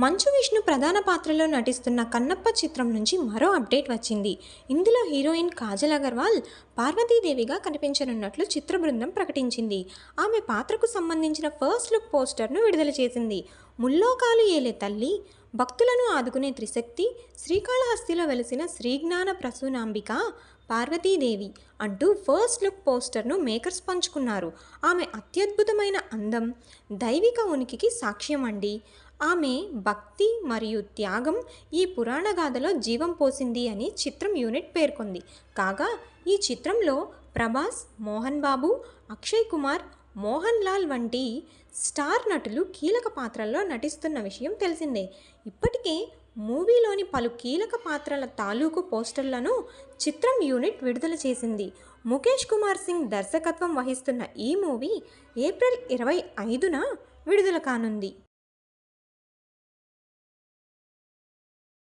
మంచు విష్ణు ప్రధాన పాత్రలో నటిస్తున్న కన్నప్ప చిత్రం నుంచి మరో అప్డేట్ వచ్చింది. ఇందులో హీరోయిన్ కాజల్ అగర్వాల్ పార్వతీదేవిగా కనిపించనున్నట్లు చిత్ర బృందం ప్రకటించింది. ఆమె పాత్రకు సంబంధించిన ఫస్ట్ లుక్ పోస్టర్ను విడుదల చేసింది. ముల్లోకాలు ఏలే తల్లి, భక్తులను ఆదుకునే త్రిశక్తి, శ్రీకాళహస్తిలో వెలిసిన శ్రీజ్ఞాన ప్రసూనాంబిక పార్వతీదేవి అంటూ ఫస్ట్ లుక్ పోస్టర్ను మేకర్స్ పంచుకున్నారు. ఆమె అత్యద్భుతమైన అందం, దైవిక ఉనికికి సాక్ష్యం అండి. ఆమె భక్తి మరియు త్యాగం ఈ పురాణ గాథలో జీవం పోసింది అని చిత్రం యూనిట్ పేర్కొంది. కాగా ఈ చిత్రంలో ప్రభాస్, మోహన్ బాబు, అక్షయ్ కుమార్, మోహన్ లాల్ వంటి స్టార్ నటులు కీలక పాత్రల్లో నటిస్తున్న విషయం తెలిసిందే. ఇప్పటికే మూవీలోని పలు కీలక పాత్రల తాలూకు పోస్టర్లను చిత్రం యూనిట్ విడుదల చేసింది. ముఖేష్ కుమార్ సింగ్ దర్శకత్వం వహిస్తున్న ఈ మూవీ ఏప్రిల్ 25న విడుదల కానుంది.